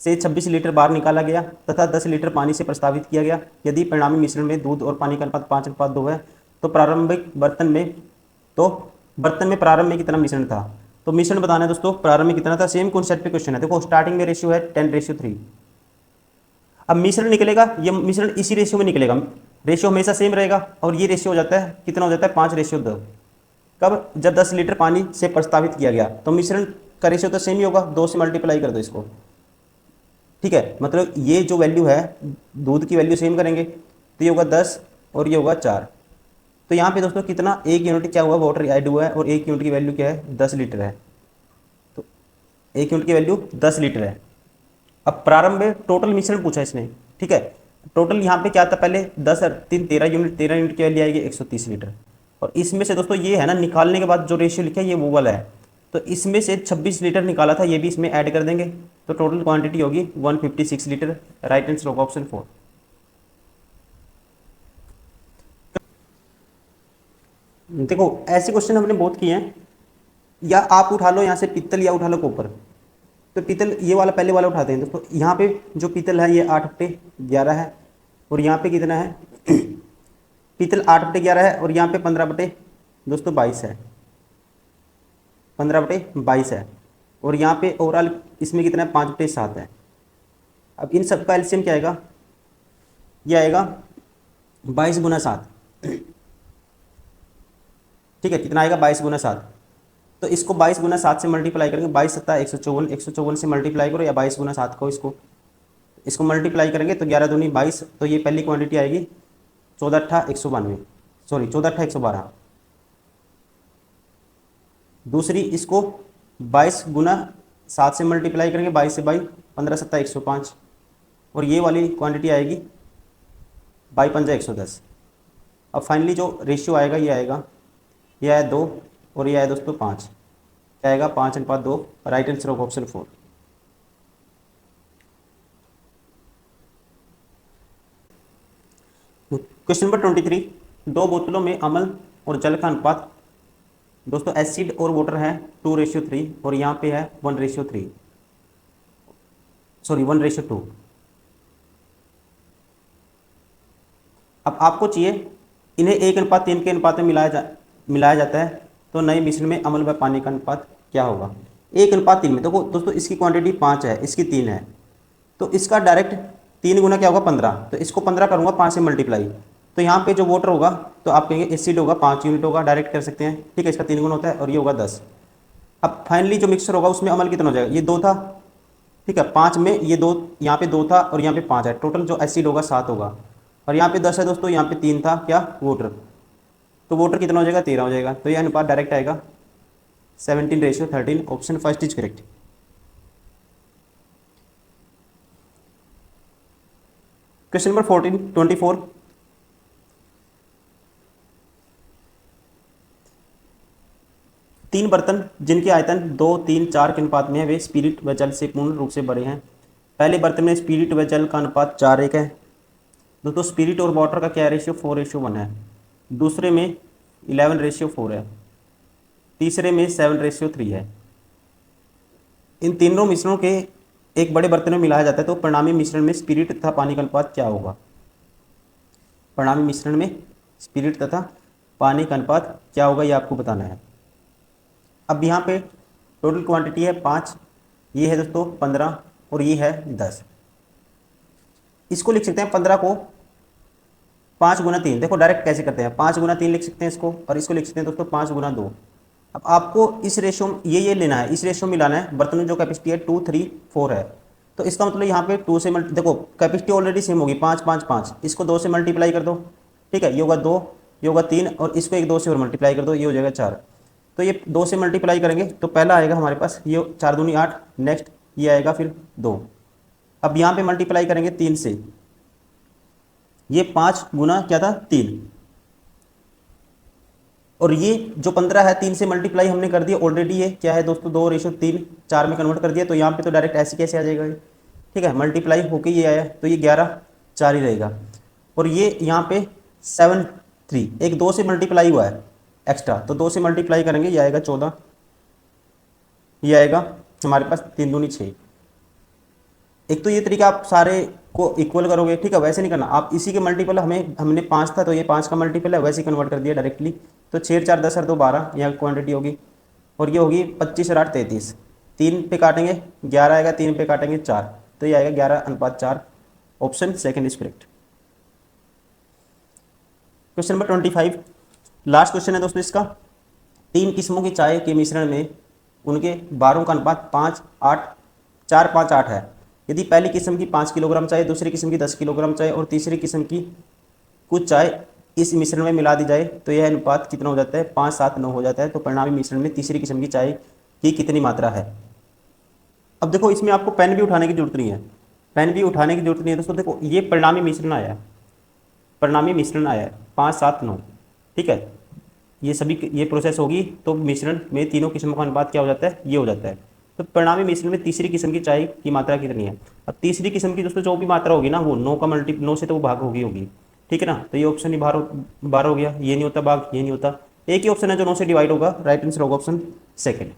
से 26 लीटर बाहर निकाला गया तथा 10 लीटर पानी से प्रस्तावित किया गया। यदि परिणामी मिश्रण में दूध और पानी का अनुपात 5:2 है, तो बर्तन में प्रारंभ में कितना मिश्रण था। तो मिश्रण बताना है दोस्तों, प्रारंभ में कितना था, सेम कॉन्सेप्ट पे क्वेश्चन है। देखो स्टार्टिंग में रेशियो है 10:3। अब मिश्रण निकलेगा, ये मिश्रण इसी रेशियो में निकलेगा, रेशियो हमेशा सेम रहेगा, और ये रेशियो हो जाता है, कितना हो जाता है 5:2। कब, जब 10 लीटर पानी से प्रस्तावित किया गया, तो मिश्रण का रेशियो तो सेम ही होगा, 2 से मल्टीप्लाई कर दो इसको। ठीक है, मतलब ये जो वैल्यू है दूध की वैल्यू सेम करेंगे, तो ये होगा 10 और ये होगा 4। तो यहाँ पे दोस्तों कितना, 1 यूनिट क्या हुआ वाटर ऐड हुआ है, और 1 यूनिट की वैल्यू क्या है 10 लीटर है, तो 1 यूनिट की वैल्यू 10 लीटर है। अब प्रारंभ में टोटल मिश्रण पूछा इसने। ठीक है, टोटल यहाँ पे क्या था, पहले 10 और 3 13 यूनिट, 13 यूनिट की वैल्यू आएगी 130 लीटर। और इसमें से दोस्तों ये है ना, निकालने के बाद जो रेशियो लिखा है ये वो वाला है, तो इसमें से 26 लीटर निकाला था, ये भी इसमें ऐड कर देंगे, तो टोटल क्वांटिटी होगी 156 लीटर। राइट आंसर होगा ऑप्शन 4। देखो ऐसे क्वेश्चन हमने बहुत किए हैं, या आप उठा लो यहाँ से पीतल या उठा लो कॉपर। तो पीतल ये वाला पहले वाला उठाते हैं दोस्तों। यहाँ पे जो पीतल है ये 8/11 है, और यहाँ पे कितना है पीतल 8/11 है, और यहाँ पे 15/22 है, 15/22 है, और यहाँ पे ओवरऑल इसमें कितना है 5/7 है। अब इन सब का एलसीएम क्या आएगा, ये आएगा 22 × 7। ठीक है, कितना आएगा 22 × 7। तो इसको 22 × 7 से मल्टीप्लाई करेंगे, 22×7 154, 154 से मल्टीप्लाई करो, या 22 × 7 को इसको मल्टीप्लाई करेंगे तो 11 दूनी 22। तो ये पहली क्वांटिटी आएगी 14×8 192, सॉरी 14×8 112। दूसरी इसको 22 × 7 से मल्टीप्लाई करेंगे, 22 से 22 15×7 105, और ये वाली क्वांटिटी आएगी 22×5 110। अब फाइनली जो रेशियो आएगा ये आएगा, ये आया 2 और ये आया दोस्तों 5, क्या आएगा 5:2। राइट आंसर होगा ऑप्शन 4। क्वेश्चन नंबर 23, 2 बोतलों में अम्ल और जल का अनुपात दोस्तों एसिड और वाटर है 2:3, और यहाँ पे है 1:3, सॉरी 1:2। अब आपको चाहिए इन्हें 1:3 के अनुपात में मिलाया जाता है, तो नए मिश्रण में अम्ल व पानी का अनुपात क्या होगा। 1:3 में देखो दोस्तों, इसकी क्वांटिटी 5 है, इसकी 3 है, तो इसका डायरेक्ट 3 गुना क्या होगा 15। तो इसको 15 करूँगा 5 से मल्टीप्लाई, तो यहाँ पे जो वाटर होगा तो आप कहेंगे एसिड होगा 5 यूनिट होगा, डायरेक्ट कर सकते हैं। ठीक है, इसका 3 गुना होता है, और ये होगा 10। अब फाइनली जो मिक्सर होगा उसमें अम्ल कितना हो जाएगा, ये 2 था। ठीक है, 5 में ये 2, यहाँ पे 2 था और यहाँ पे 5 है, टोटल जो एसिड होगा 7 होगा, और यहाँ पे 10 है दोस्तों, यहाँ पे 3 था क्या वाटर, तो वाटर कितना हो जाएगा 13 हो जाएगा। तो ये अनुपात डायरेक्ट आएगा 17:13। Option first is correct. Question number 24, 3 बर्तन जिनके आयतन 2, 3, 4 के अनुपात में है, वे स्पिरिट व जल से पूर्ण रूप से भरे हैं। पहले बर्तन में स्पिरिट व जल का अनुपात 4:1 है दोस्तों। स्पिरिट और वाटर का क्या रेशियो 4:1 है। दूसरे में 11:4 है। तीसरे में 7:3 है। इन तीनों मिश्रणों के एक बड़े बर्तन में मिलाया जाता है, तो परिणामी मिश्रण में स्पिरिट तथा पानी का अनुपात क्या होगा। परिणामी मिश्रण में स्पिरिट तथा पानी का अनुपात क्या होगा, ये आपको बताना है। अब यहाँ पे टोटल क्वांटिटी है 5, ये है दोस्तों 15, और ये है 10। इसको लिख सकते हैं 15 को 5 × 3। देखो डायरेक्ट कैसे करते हैं, 5 × 3 लिख सकते हैं इसको, और इसको लिख सकते हैं दोस्तों 5 × 2। अब आपको इस रेशियो ये लेना है, इस रेशियो में मिलाना है। बर्तन जो कैपेसिटी है 2, 3, 4 है, तो इसका मतलब यहाँ पे 2 से देखो कैपेसिटी ऑलरेडी सेम होगी 5, 5, 5, इसको 2 से मल्टीप्लाई कर दो। ठीक है, ये होगा 2, ये होगा 3, और इसको एक 2 से और मल्टीप्लाई कर दो, ये हो जाएगा 4। तो ये 2 से मल्टीप्लाई करेंगे तो पहला आएगा हमारे पास ये 4 दूनी 8, नेक्स्ट ये आएगा फिर 2। अब यहाँ पे मल्टीप्लाई करेंगे 3 से, ये 5 गुना क्या था 3, और ये जो 15 है 3 से मल्टीप्लाई हमने कर दिया ऑलरेडी। ये क्या है दोस्तों 2:3, 4 में कन्वर्ट कर दिया, तो यहाँ पे तो डायरेक्ट ऐसे कैसे आ जाएगा ये। ठीक है, मल्टीप्लाई होके ये आया, तो ये 11, 4 ही रहेगा। और ये यहाँ पे 7, 3, एक 2 से मल्टीप्लाई हुआ है एक्स्ट्रा, तो 2 से मल्टीप्लाई करेंगे, ये आएगा 14, ये आएगा हमारे पास 3 दूनी 6। एक तो ये तरीका आप सारे को इक्वल करोगे। ठीक है, वैसे नहीं करना आप, इसी के मल्टीपल हमने 5 था, तो ये 5 का मल्टीपल है, वैसे ही कन्वर्ट कर दिया डायरेक्टली। तो 6, 4, 10 और 2, 12 यहाँ क्वांटिटी होगी, और ये होगी 25 और 8, 33। 3 पे काटेंगे 11 आएगा, 3 पे काटेंगे 4, तो ये आएगा 11:4। Option second is correct. Question number 25, last question है दोस्तों इसका। 3 किस्मों की चाय के मिश्रण में उनके बारों का अनुपात 5, 8, 4, 5, 8 है। यदि पहली किस्म की 5 किलोग्राम चाय, दूसरी किस्म की 10 किलोग्राम चाय और तीसरी किस्म की कुछ चाय इस मिश्रण में मिला दी जाए, तो यह अनुपात कितना हो जाता है 5, 7, 9 हो जाता है। तो परिणामी मिश्रण में तीसरी किस्म की चाय की कितनी मात्रा है। अब देखो इसमें आपको पेन भी उठाने की जरूरत नहीं है, पेन भी उठाने की जरूरत नहीं है दोस्तों। देखो ये परिणामी मिश्रण आया है, परिणामी मिश्रण आया है 5, 7, 9। ठीक है, ये सभी ये प्रोसेस होगी तो मिश्रण में तीनों किस्मों का अनुपात क्या हो जाता है, ये हो जाता है। तो परिणामी मिश्रण में तीसरी किस्म की चाय की मात्रा कितनी है। अब तीसरी किस्म की दोस्तों जो भी मात्रा होगी ना वो 9 से तो वो भाग होगी। ठीक है ना, तो ये ऑप्शन ही बाहर हो गया, ये नहीं होता भाग, ये नहीं होता, एक ही ऑप्शन है जो 9 से डिवाइड होगा, राइट आंसर होगा ऑप्शन सेकंड।